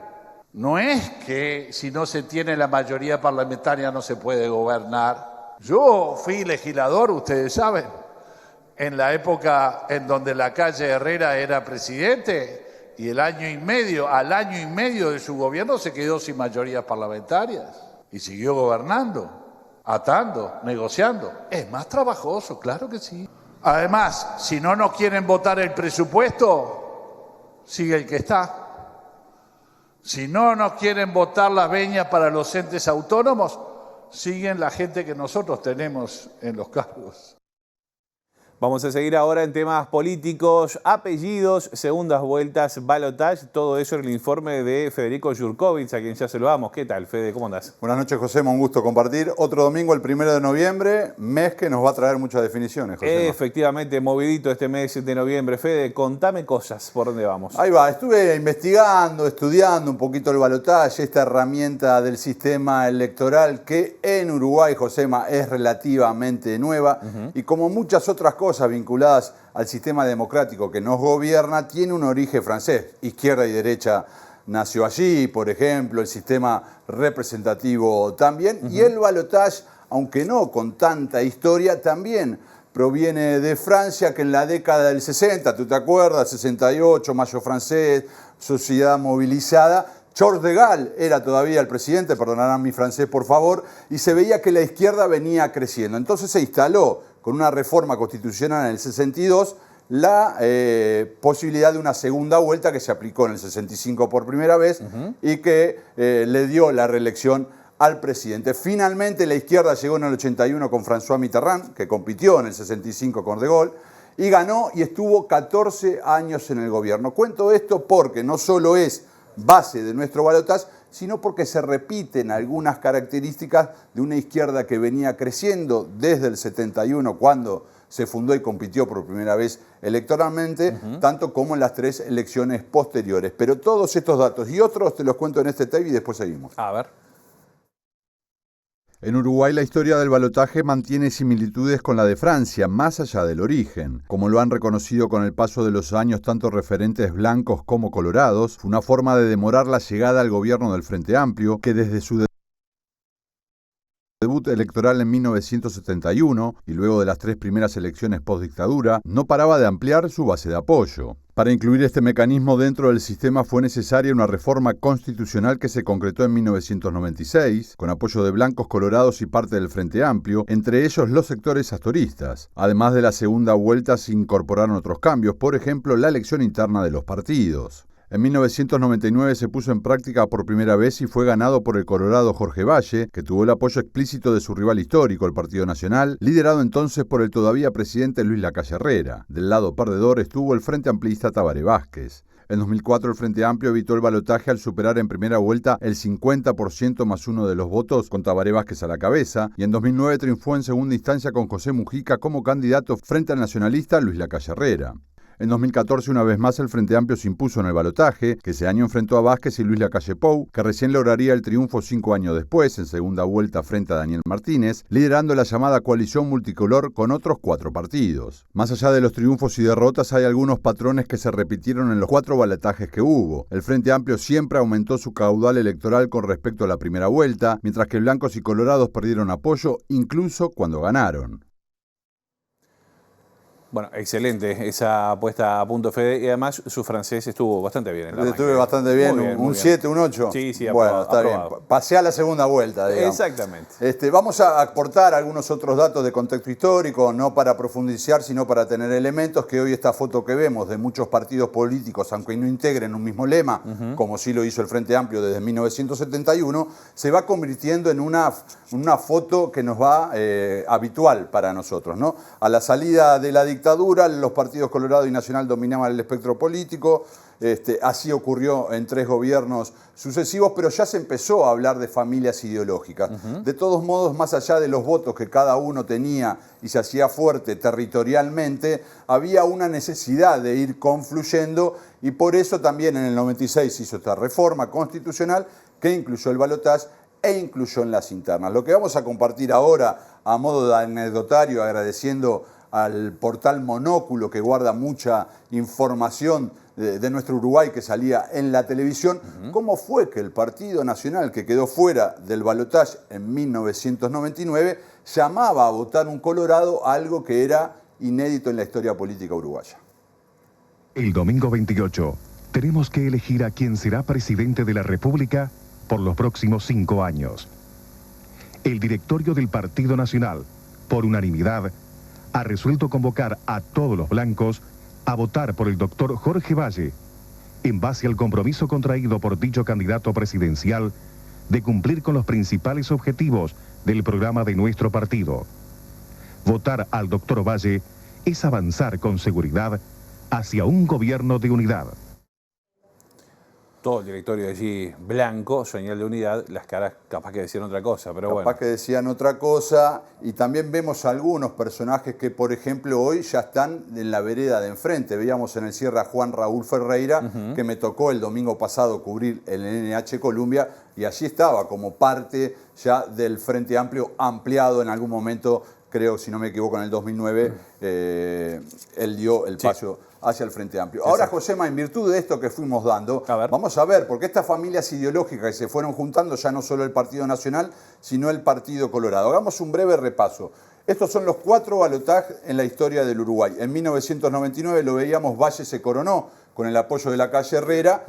No es que si no se tiene la mayoría parlamentaria no se puede gobernar. Yo fui legislador, ustedes saben, en la época en donde Lacalle Herrera era presidente y al año y medio de su gobierno se quedó sin mayorías parlamentarias. Y siguió gobernando, atando, negociando. Es más trabajoso, claro que sí. Además, si no nos quieren votar el presupuesto, sigue el que está. Si no nos quieren votar las veñas para los entes autónomos, siguen la gente que nosotros tenemos en los cargos. Vamos a seguir ahora en temas políticos, apellidos, segundas vueltas, balotaje, todo eso en el informe de Federico Jurkovic, a quien ya saludamos. ¿Qué tal, Fede? ¿Cómo andás? Buenas noches, Josema, un gusto compartir. Otro domingo, el 1 de noviembre, mes que nos va a traer muchas definiciones, Josema. Efectivamente, movidito este mes de noviembre. Fede, contame cosas, ¿por dónde vamos? Ahí va, estuve investigando, estudiando un poquito el balotaje, esta herramienta del sistema electoral que en Uruguay, Josema, es relativamente nueva y como muchas otras cosas vinculadas al sistema democrático que nos gobierna, tiene un origen francés. Izquierda y derecha nació allí, por ejemplo, el sistema representativo también, y el balotaje, aunque no con tanta historia, también proviene de Francia, que en la década del 60, ¿tú te acuerdas? 68, Mayo francés, sociedad movilizada. Charles de Gaulle era todavía el presidente, perdonarán mi francés por favor, y se veía que la izquierda venía creciendo. Entonces se instaló con una reforma constitucional en el 62 la posibilidad de una segunda vuelta que se aplicó en el 65 por primera vez y que le dio la reelección al presidente. Finalmente la izquierda llegó en el 81 con François Mitterrand, que compitió en el 65 con de Gaulle, y ganó y estuvo 14 años en el gobierno. Cuento esto porque no solo es base de nuestro balotaje, sino porque se repiten algunas características de una izquierda que venía creciendo desde el 71, cuando se fundó y compitió por primera vez electoralmente, tanto como en las 3 elecciones posteriores. Pero todos estos datos y otros te los cuento en este tape y después seguimos. A ver. En Uruguay la historia del balotaje mantiene similitudes con la de Francia, más allá del origen. Como lo han reconocido con el paso de los años tanto referentes blancos como colorados, fue una forma de demorar la llegada al gobierno del Frente Amplio, que desde su debut electoral en 1971 y luego de las 3 primeras elecciones postdictadura, no paraba de ampliar su base de apoyo. Para incluir este mecanismo dentro del sistema fue necesaria una reforma constitucional que se concretó en 1996, con apoyo de blancos, colorados y parte del Frente Amplio, entre ellos los sectores astoristas. Además de la segunda vuelta se incorporaron otros cambios, por ejemplo, la elección interna de los partidos. En 1999 se puso en práctica por primera vez y fue ganado por el colorado Jorge Valle, que tuvo el apoyo explícito de su rival histórico, el Partido Nacional, liderado entonces por el todavía presidente Luis Lacalle Herrera. Del lado perdedor estuvo el Frente Amplista Tabaré Vázquez. En 2004 el Frente Amplio evitó el balotaje al superar en primera vuelta el 50% más 1 de los votos, con Tabaré Vázquez a la cabeza, y en 2009 triunfó en segunda instancia con José Mujica como candidato frente al nacionalista Luis Lacalle Herrera. En 2014, una vez más, el Frente Amplio se impuso en el balotaje, que ese año enfrentó a Vázquez y Luis Lacalle Pou, que recién lograría el triunfo 5 años después, en segunda vuelta frente a Daniel Martínez, liderando la llamada coalición multicolor con otros 4 partidos. Más allá de los triunfos y derrotas, hay algunos patrones que se repitieron en los 4 balotajes que hubo. El Frente Amplio siempre aumentó su caudal electoral con respecto a la primera vuelta, mientras que blancos y colorados perdieron apoyo, incluso cuando ganaron. Bueno, excelente esa puesta a punto, Fede. Y además su francés estuvo bastante bien. Estuve bastante bien, un 7, un 8. Sí, sí, bueno, está aprobado. bien. Pasé a la segunda vuelta, digamos. Exactamente. Vamos a aportar algunos otros datos de contexto histórico, no para profundizar, sino para tener elementos que hoy esta foto que vemos de muchos partidos políticos, aunque no integren un mismo lema, como sí lo hizo el Frente Amplio desde 1971, se va convirtiendo en una foto que nos va habitual para nosotros, ¿no? A la salida de la dictadura, los partidos Colorado y Nacional dominaban el espectro político. Así ocurrió en 3 gobiernos sucesivos, pero ya se empezó a hablar de familias ideológicas. De todos modos, más allá de los votos que cada uno tenía y se hacía fuerte territorialmente, había una necesidad de ir confluyendo y por eso también en el 96 se hizo esta reforma constitucional que incluyó el balotaje e incluyó en las internas. Lo que vamos a compartir ahora a modo de anecdotario, agradeciendo al portal Monóculo, que guarda mucha información de nuestro Uruguay que salía en la televisión, cómo fue que el Partido Nacional, que quedó fuera del balotaje en 1999, llamaba a votar un colorado, algo que era inédito en la historia política uruguaya. El domingo 28 tenemos que elegir a quién será presidente de la República por los próximos 5 años. El directorio del Partido Nacional, por unanimidad, ha resuelto convocar a todos los blancos a votar por el doctor Jorge Valle, en base al compromiso contraído por dicho candidato presidencial de cumplir con los principales objetivos del programa de nuestro partido. Votar al doctor Valle es avanzar con seguridad hacia un gobierno de unidad. Todo el directorio allí blanco, señal de unidad, las caras capaz que decían otra cosa, pero bueno. Capaz que decían otra cosa, y también vemos algunos personajes que, por ejemplo, hoy ya están en la vereda de enfrente. Veíamos en el cierre a Juan Raúl Ferreira, que me tocó el domingo pasado cubrir el NH Columbia, y allí estaba como parte ya del Frente Amplio ampliado en algún momento, creo, si no me equivoco, en el 2009, él dio el paso hacia el Frente Amplio. Ahora, Josema, en virtud de esto que fuimos dando, vamos a ver, porque estas familias ideológicas que se fueron juntando, ya no solo el Partido Nacional, sino el Partido Colorado. Hagamos un breve repaso. Estos son los 4 balotajes en la historia del Uruguay. En 1999 lo veíamos, Valle se coronó con el apoyo de la calle Herrera,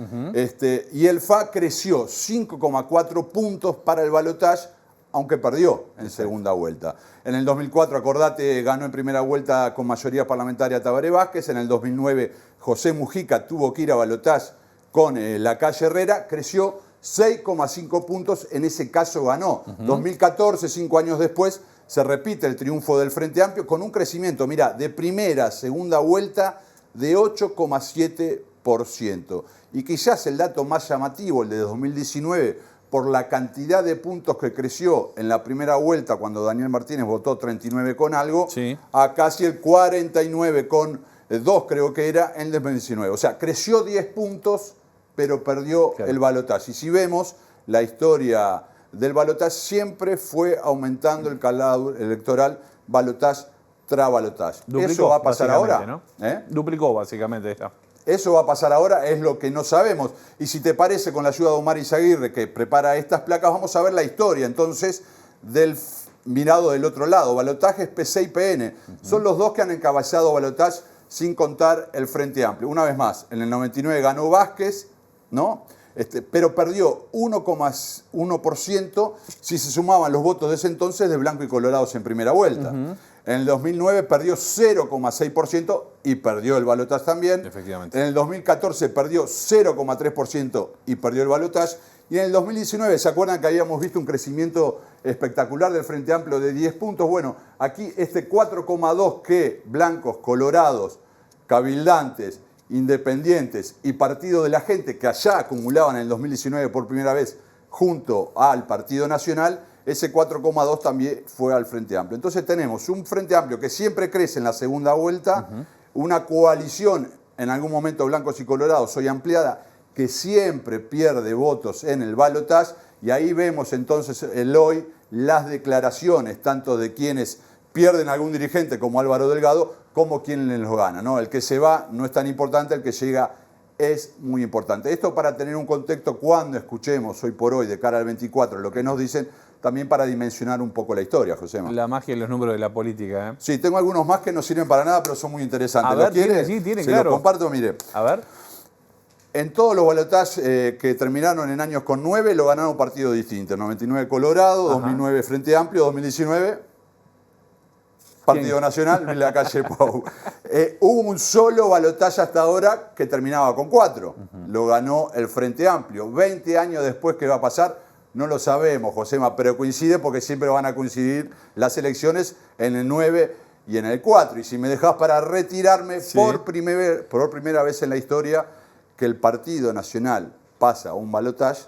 y el FA creció 5,4 puntos para el balotaje, aunque perdió en segunda vuelta. En el 2004, acordate, ganó en primera vuelta con mayoría parlamentaria Tabaré Vázquez. En el 2009, José Mujica tuvo que ir a balotaje con la calle Herrera. Creció 6,5 puntos, en ese caso ganó. 2014, 5 años después, se repite el triunfo del Frente Amplio con un crecimiento, mira, de primera a segunda vuelta de 8,7%. Y quizás el dato más llamativo, el de 2019, por la cantidad de puntos que creció en la primera vuelta cuando Daniel Martínez votó 39 con algo, a casi el 49,2 creo que era en el 2019. O sea, creció 10 puntos, pero perdió el balotaje. Y si vemos la historia del balotaje, siempre fue aumentando el calado electoral, balotaje tras balotaje. ¿Eso va a pasar ahora? ¿No? Duplicó básicamente esta. Eso va a pasar ahora, es lo que no sabemos. Y si te parece, con la ayuda de Omar Izaguirre, que prepara estas placas, vamos a ver la historia entonces del mirado del otro lado. Balotajes PC y PN. Son los dos que han encabezado balotaje sin contar el Frente Amplio. Una vez más, en el 99 ganó Vázquez, ¿no? Pero perdió 1,1% si se sumaban los votos de ese entonces de Blanco y Colorados en primera vuelta. En el 2009 perdió 0,6% y perdió el balotaje también. Efectivamente. En el 2014 perdió 0,3% y perdió el balotaje. Y en el 2019, ¿se acuerdan que habíamos visto un crecimiento espectacular del Frente Amplio de 10 puntos? Bueno, aquí este 4,2 que blancos, colorados, cabildantes, independientes y Partido de la Gente, que allá acumulaban en el 2019 por primera vez junto al Partido Nacional, ese 4,2 también fue al Frente Amplio. Entonces tenemos un Frente Amplio que siempre crece en la segunda vuelta, una coalición, en algún momento blancos y colorados, hoy ampliada, que siempre pierde votos en el balotaje, y ahí vemos entonces el hoy las declaraciones, tanto de quienes pierden a algún dirigente como Álvaro Delgado, como quienes los gana, ¿no? El que se va no es tan importante, el que llega es muy importante. Esto para tener un contexto cuando escuchemos hoy por hoy, de cara al 24, lo que nos dicen, también para dimensionar un poco la historia, Josema. La magia y los números de la política, ¿eh? Sí, tengo algunos más que no sirven para nada, pero son muy interesantes. A ver, ¿Lo quiere? Sí, tiene, Se claro. los comparto, mire. A ver. En todos los balotajes que terminaron en años con 9, lo ganaron partidos distintos. 99 Colorado, 2009 Frente Amplio, 2019 Partido Nacional, la calle Pou. Hubo un solo balotaje hasta ahora que terminaba con 4. Lo ganó el Frente Amplio. 20 años después, ¿qué va a pasar? No lo sabemos, Josema, pero coincide porque siempre van a coincidir las elecciones en el 9 y en el 4. Y si me dejás para retirarme, por primera vez en la historia que el Partido Nacional pasa a un balotaje,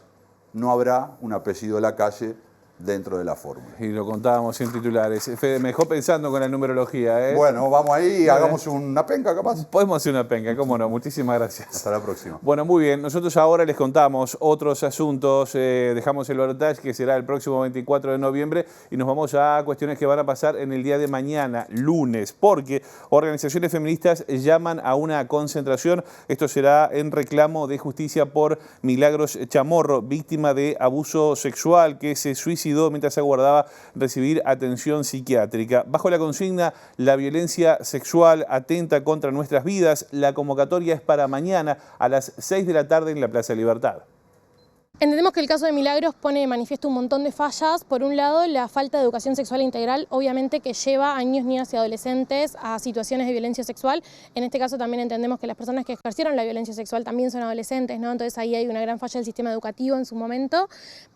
no habrá un apellido de la calle dentro de la fórmula. Y lo contábamos en titulares. Fede, me dejó pensando con la numerología, ¿eh? Bueno, vamos ahí, hagamos una penca capaz. Podemos hacer una penca, cómo no. Muchísimas gracias. Hasta la próxima. Bueno, muy bien. Nosotros ahora les contamos otros asuntos. Dejamos el balotaje que será el próximo 24 de noviembre y nos vamos a cuestiones que van a pasar en el día de mañana, lunes, porque organizaciones feministas llaman a una concentración. Esto será en reclamo de justicia por Milagros Chamorro, víctima de abuso sexual que se suicidó mientras aguardaba recibir atención psiquiátrica. Bajo la consigna, la violencia sexual atenta contra nuestras vidas, la convocatoria es para mañana a las 6 de la tarde en la Plaza Libertad. Entendemos que el caso de Milagros pone de manifiesto un montón de fallas. Por un lado, la falta de educación sexual integral, obviamente que lleva a niños, niñas y adolescentes a situaciones de violencia sexual. En este caso también entendemos que las personas que ejercieron la violencia sexual también son adolescentes, ¿no? Entonces ahí hay una gran falla del sistema educativo en su momento.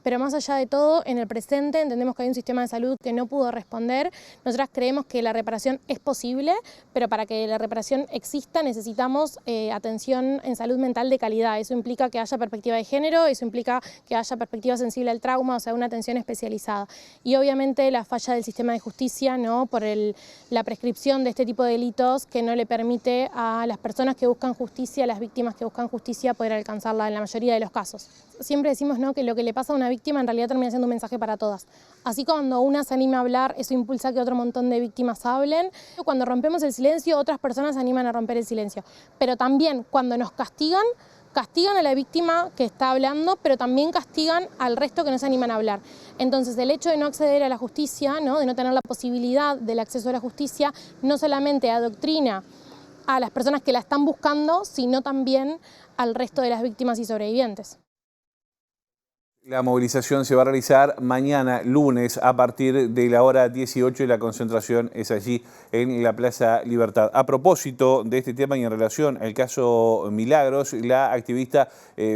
Pero más allá de todo, en el presente entendemos que hay un sistema de salud que no pudo responder. Nosotras creemos que la reparación es posible, pero para que la reparación exista necesitamos atención en salud mental de calidad. Eso implica que haya perspectiva de género, eso implica que haya perspectiva sensible al trauma, o sea, una atención especializada. Y obviamente la falla del sistema de justicia, ¿no? Por la prescripción de este tipo de delitos que no le permite a las personas que buscan justicia, a las víctimas que buscan justicia, poder alcanzarla en la mayoría de los casos. Siempre decimos, ¿no?, que lo que le pasa a una víctima en realidad termina siendo un mensaje para todas. Así cuando una se anima a hablar, eso impulsa que otro montón de víctimas hablen. Cuando rompemos el silencio, otras personas se animan a romper el silencio. Pero también cuando nos castigan a la víctima que está hablando, pero también castigan al resto que no se animan a hablar. Entonces el hecho de no acceder a la justicia, ¿no?, de no tener la posibilidad del acceso a la justicia, no solamente adoctrina a las personas que la están buscando, sino también al resto de las víctimas y sobrevivientes. La movilización se va a realizar mañana, lunes, a partir de la hora 18 y la concentración es allí en la Plaza Libertad. A propósito de este tema y en relación al caso Milagros, la activista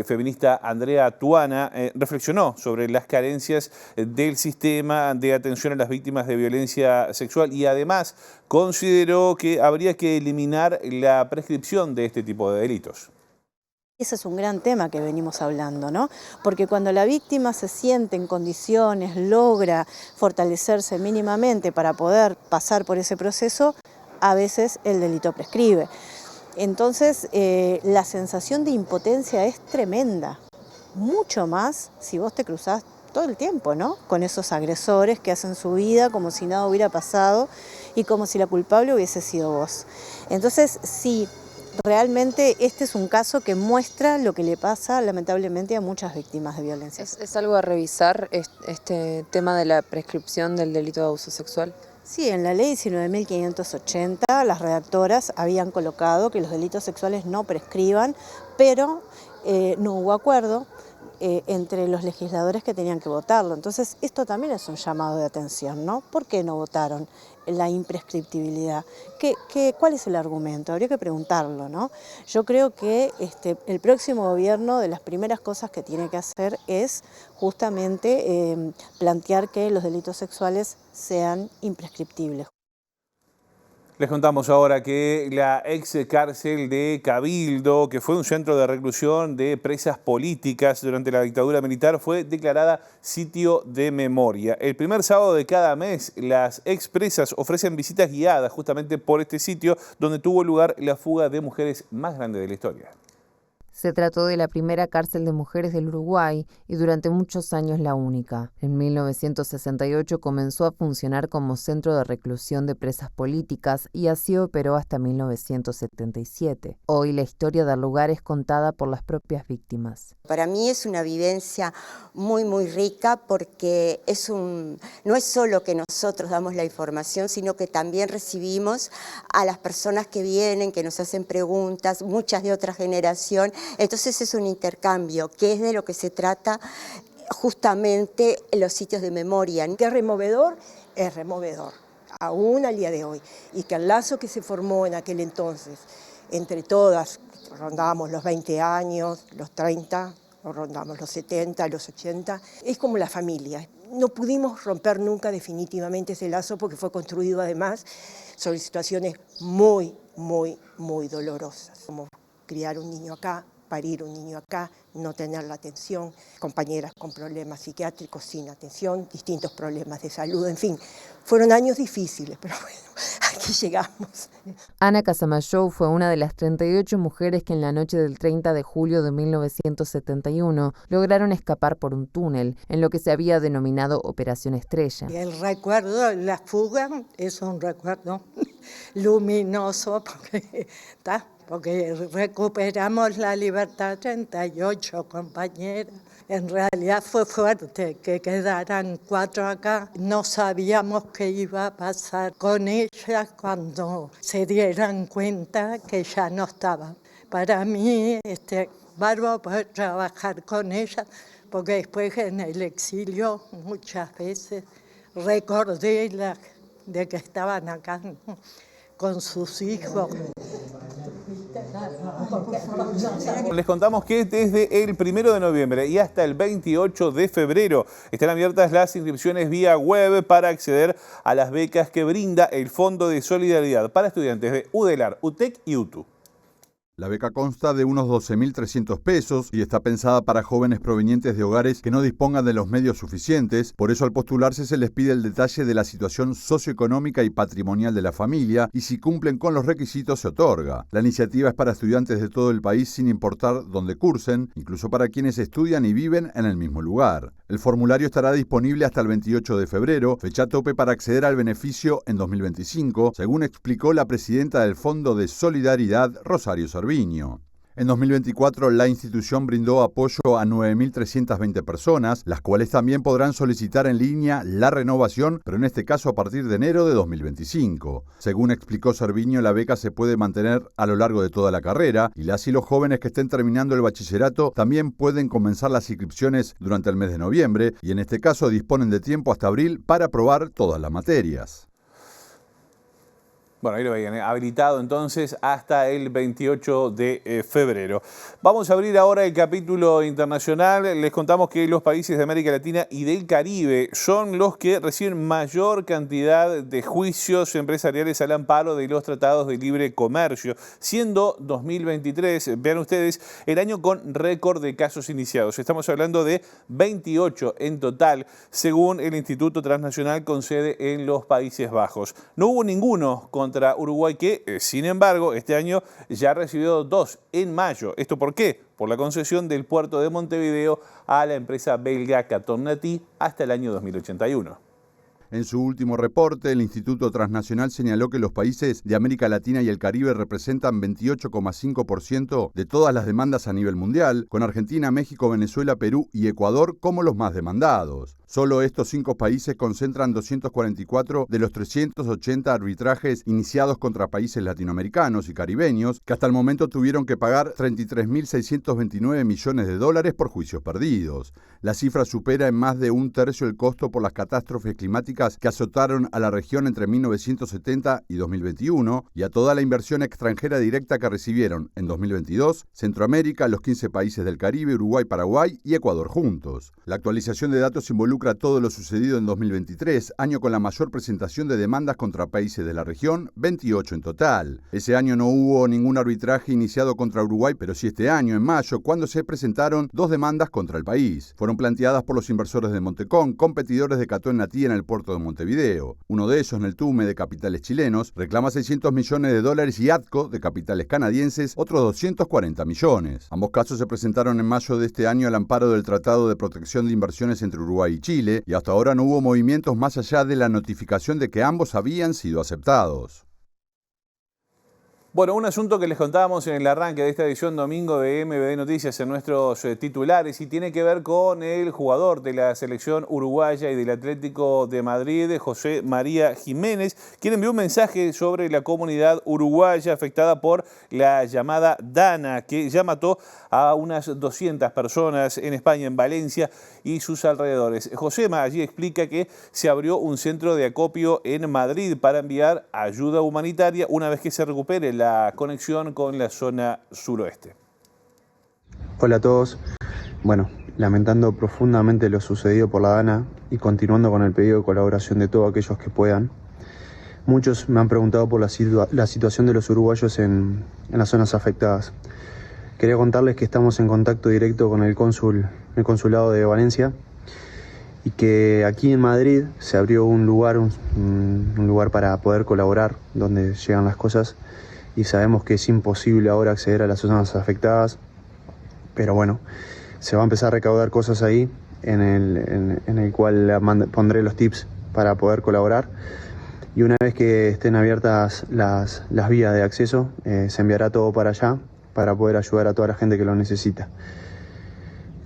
feminista Andrea Tuana reflexionó sobre las carencias del sistema de atención a las víctimas de violencia sexual y además consideró que habría que eliminar la prescripción de este tipo de delitos. Ese es un gran tema que venimos hablando, ¿no? Porque cuando la víctima se siente en condiciones, logra fortalecerse mínimamente para poder pasar por ese proceso, a veces el delito prescribe. Entonces, la sensación de impotencia es tremenda, mucho más si vos te cruzás todo el tiempo, ¿no?, con esos agresores que hacen su vida como si nada hubiera pasado y como si la culpable hubiese sido vos. Entonces, sí, realmente este es un caso que muestra lo que le pasa lamentablemente a muchas víctimas de violencia. ¿Es algo a revisar este tema de la prescripción del delito de abuso sexual? Sí, en la ley 19.580 las redactoras habían colocado que los delitos sexuales no prescriban, pero no hubo acuerdo entre los legisladores que tenían que votarlo. Entonces esto también es un llamado de atención, ¿no? ¿Por qué no votaron la imprescriptibilidad? ¿Cuál es el argumento? Habría que preguntarlo, ¿no? Yo creo que el próximo gobierno, de las primeras cosas que tiene que hacer es justamente plantear que los delitos sexuales sean imprescriptibles. Les contamos ahora que la ex cárcel de Cabildo, que fue un centro de reclusión de presas políticas durante la dictadura militar, fue declarada sitio de memoria. El primer sábado de cada mes, las expresas ofrecen visitas guiadas justamente por este sitio donde tuvo lugar la fuga de mujeres más grande de la historia. Se trató de la primera cárcel de mujeres del Uruguay y durante muchos años la única. En 1968 comenzó a funcionar como centro de reclusión de presas políticas y así operó hasta 1977. Hoy la historia del lugar es contada por las propias víctimas. Para mí es una vivencia muy rica porque no es solo que nosotros damos la información, sino que también recibimos a las personas que vienen, que nos hacen preguntas, muchas de otra generación. Entonces es un intercambio, que es de lo que se trata justamente en los sitios de memoria. ¿Qué es removedor? Es removedor, aún al día de hoy. Y que el lazo que se formó en aquel entonces, entre todas, rondábamos los 20 años, los 30, rondamos los 70, los 80, es como la familia. No pudimos romper nunca definitivamente ese lazo porque fue construido además sobre situaciones muy dolorosas, como criar un niño acá, parir un niño acá, no tener la atención, compañeras con problemas psiquiátricos sin atención, distintos problemas de salud, en fin, fueron años difíciles, pero bueno, aquí llegamos. Ana Casamayou fue una de las 38 mujeres que en la noche del 30 de julio de 1971 lograron escapar por un túnel, en lo que se había denominado Operación Estrella. El recuerdo de la fuga es un recuerdo luminoso porque recuperamos la libertad 38 compañeras. En realidad fue fuerte que quedaran 4 acá. No sabíamos qué iba a pasar con ellas cuando se dieran cuenta que ya no estaban. Para mí, bárbaro poder trabajar con ella, porque después en el exilio muchas veces recordé de que estaban acá, ¿no?, con sus hijos. Les contamos que desde el 1 de noviembre y hasta el 28 de febrero están abiertas las inscripciones vía web para acceder a las becas que brinda el Fondo de Solidaridad para estudiantes de UDELAR, UTEC y UTU. La beca consta de unos 12.300 pesos y está pensada para jóvenes provenientes de hogares que no dispongan de los medios suficientes. Por eso, al postularse se les pide el detalle de la situación socioeconómica y patrimonial de la familia y si cumplen con los requisitos se otorga. La iniciativa es para estudiantes de todo el país sin importar dónde cursen, incluso para quienes estudian y viven en el mismo lugar. El formulario estará disponible hasta el 28 de febrero, fecha tope para acceder al beneficio en 2025, según explicó la presidenta del Fondo de Solidaridad, Rosario Sarviño. En 2024, la institución brindó apoyo a 9.320 personas, las cuales también podrán solicitar en línea la renovación, pero en este caso a partir de enero de 2025. Según explicó Sarviño, la beca se puede mantener a lo largo de toda la carrera y las y los jóvenes que estén terminando el bachillerato también pueden comenzar las inscripciones durante el mes de noviembre y en este caso disponen de tiempo hasta abril para aprobar todas las materias. Bueno, ahí lo veían, habilitado entonces hasta el 28 de febrero. Vamos a abrir ahora el capítulo internacional. Les contamos que los países de América Latina y del Caribe son los que reciben mayor cantidad de juicios empresariales al amparo de los tratados de libre comercio, siendo 2023, vean ustedes, el año con récord de casos iniciados. Estamos hablando de 28 en total, según el Instituto Transnacional con sede en los Países Bajos. No hubo ninguno contra Uruguay que, sin embargo, este año ya ha recibido 2 en mayo. ¿Esto por qué? Por la concesión del puerto de Montevideo a la empresa belga Catonati hasta el año 2081. En su último reporte, el Instituto Transnacional señaló que los países de América Latina y el Caribe representan 28,5% de todas las demandas a nivel mundial, con Argentina, México, Venezuela, Perú y Ecuador como los más demandados. Solo estos 5 países concentran 244 de los 380 arbitrajes iniciados contra países latinoamericanos y caribeños, que hasta el momento tuvieron que pagar 33.629 millones de dólares por juicios perdidos. La cifra supera en más de un tercio el costo por las catástrofes climáticas que azotaron a la región entre 1970 y 2021 y a toda la inversión extranjera directa que recibieron en 2022 Centroamérica, los 15 países del Caribe, Uruguay, Paraguay y Ecuador juntos. La actualización de datos involucra todo lo sucedido en 2023, año con la mayor presentación de demandas contra países de la región, 28 en total. Ese año no hubo ningún arbitraje iniciado contra Uruguay, pero sí este año, en mayo, cuando se presentaron 2 demandas contra el país. Fueron planteadas por los inversores de Montecón, competidores de Catonati en el puerto de Montevideo. Uno de ellos, Neltume, de capitales chilenos, reclama 600 millones de dólares y ATCO, de capitales canadienses, otros 240 millones. Ambos casos se presentaron en mayo de este año al amparo del Tratado de Protección de Inversiones entre Uruguay y Chile, y hasta ahora no hubo movimientos más allá de la notificación de que ambos habían sido aceptados. Bueno, un asunto que les contábamos en el arranque de esta edición domingo de MBD Noticias en nuestros titulares y tiene que ver con el jugador de la selección uruguaya y del Atlético de Madrid, José María Jiménez, quien envió un mensaje sobre la comunidad uruguaya afectada por la llamada Dana, que ya mató a unas 200 personas en España, en Valencia y sus alrededores. Josema allí explica que se abrió un centro de acopio en Madrid para enviar ayuda humanitaria una vez que se recupere la conexión con la zona suroeste. Hola a todos. Bueno, lamentando profundamente lo sucedido por la Dana y continuando con el pedido de colaboración de todos aquellos que puedan. Muchos me han preguntado por la situación de los uruguayos en las zonas afectadas. Quería contarles que estamos en contacto directo con el consulado de Valencia y que aquí en Madrid se abrió un lugar para poder colaborar donde llegan las cosas. Y sabemos que es imposible ahora acceder a las zonas afectadas, pero bueno, se va a empezar a recaudar cosas ahí en el cual pondré los tips para poder colaborar, y una vez que estén abiertas las vías de acceso, se enviará todo para allá para poder ayudar a toda la gente que lo necesita.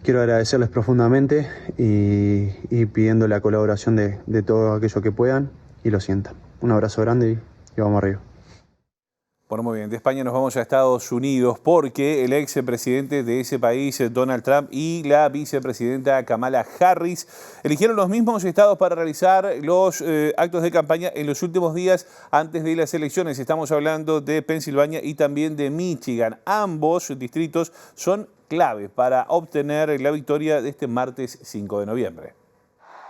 Quiero agradecerles profundamente y pidiendo la colaboración de todos aquellos que puedan y lo sientan. Un abrazo grande y vamos arriba. Bueno, muy bien, de España nos vamos a Estados Unidos porque el ex presidente de ese país, Donald Trump, y la vicepresidenta Kamala Harris eligieron los mismos estados para realizar los actos de campaña en los últimos días antes de las elecciones. Estamos hablando de Pensilvania y también de Michigan. Ambos distritos son clave para obtener la victoria de este martes 5 de noviembre.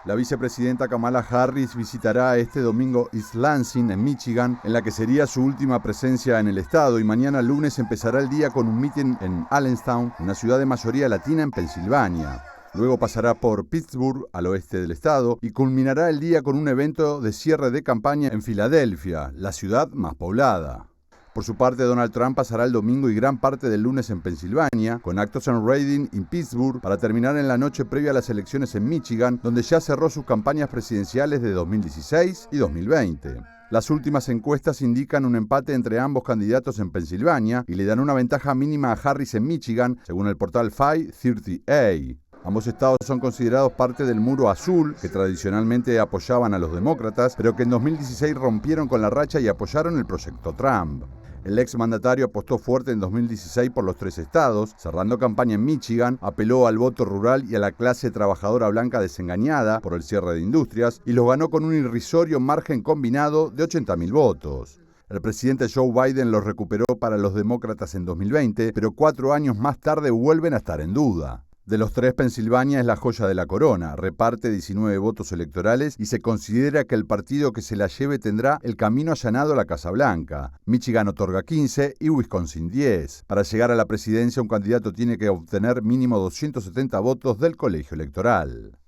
La vicepresidenta Kamala Harris visitará este domingo East Lansing, en Michigan, en la que sería su última presencia en el estado, y mañana lunes empezará el día con un mitin en Allentown, una ciudad de mayoría latina en Pensilvania. Luego pasará por Pittsburgh, al oeste del estado, y culminará el día con un evento de cierre de campaña en Filadelfia, la ciudad más poblada. Por su parte, Donald Trump pasará el domingo y gran parte del lunes en Pensilvania, con actos en Reading y Pittsburgh, para terminar en la noche previa a las elecciones en Michigan, donde ya cerró sus campañas presidenciales de 2016 y 2020. Las últimas encuestas indican un empate entre ambos candidatos en Pensilvania y le dan una ventaja mínima a Harris en Michigan, según el portal 538. Ambos estados son considerados parte del muro azul, que tradicionalmente apoyaban a los demócratas, pero que en 2016 rompieron con la racha y apoyaron el proyecto Trump. El exmandatario apostó fuerte en 2016 por los 3 estados, cerrando campaña en Michigan, apeló al voto rural y a la clase trabajadora blanca desengañada por el cierre de industrias, y los ganó con un irrisorio margen combinado de 80.000 votos. El presidente Joe Biden los recuperó para los demócratas en 2020, pero 4 años más tarde vuelven a estar en duda. De los 3, Pensilvania es la joya de la corona, reparte 19 votos electorales y se considera que el partido que se la lleve tendrá el camino allanado a la Casa Blanca. Michigan otorga 15 y Wisconsin 10. Para llegar a la presidencia, un candidato tiene que obtener mínimo 270 votos del colegio electoral.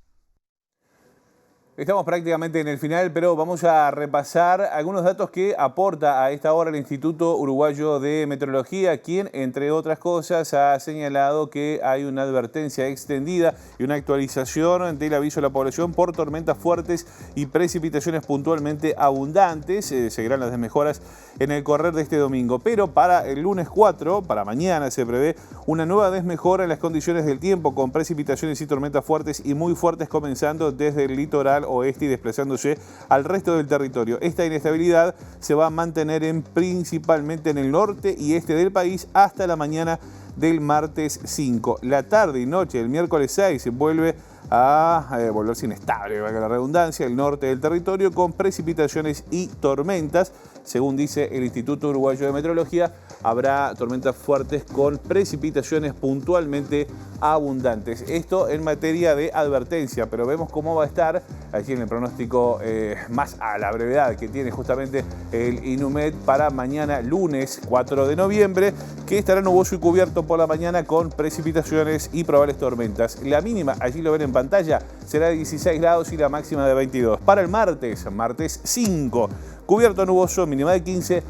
Estamos prácticamente en el final, pero vamos a repasar algunos datos que aporta a esta hora el Instituto Uruguayo de Meteorología, quien, entre otras cosas, ha señalado que hay una advertencia extendida y una actualización del aviso a la población por tormentas fuertes y precipitaciones puntualmente abundantes. Seguirán las desmejoras en el correr de este domingo, pero para el lunes 4, para mañana, se prevé una nueva desmejora en las condiciones del tiempo, con precipitaciones y tormentas fuertes y muy fuertes comenzando desde el litoral oeste y desplazándose al resto del territorio. Esta inestabilidad se va a mantener principalmente en el norte y este del país hasta la mañana del martes 5. La tarde y noche del miércoles 6 se vuelve a volverse inestable, valga la redundancia, el norte del territorio con precipitaciones y tormentas. Según dice el Instituto Uruguayo de Meteorología, habrá tormentas fuertes con precipitaciones puntualmente abundantes. Esto en materia de advertencia, pero vemos cómo va a estar aquí en el pronóstico más a la brevedad que tiene justamente el INUMED para mañana lunes 4 de noviembre, que estará nuboso y cubierto por la mañana con precipitaciones y probables tormentas. La mínima, allí lo ven en pantalla, será de 16 grados y la máxima de 22. Para el martes 5, cubierto nuboso, mínima de 15,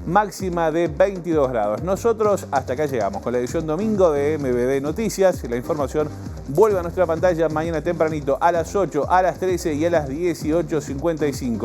máxima de 22 grados. Nosotros hasta acá llegamos con la edición domingo de MBD Noticias. La información vuelve a nuestra pantalla mañana tempranito a las 8, a las 13 y a las 18:55.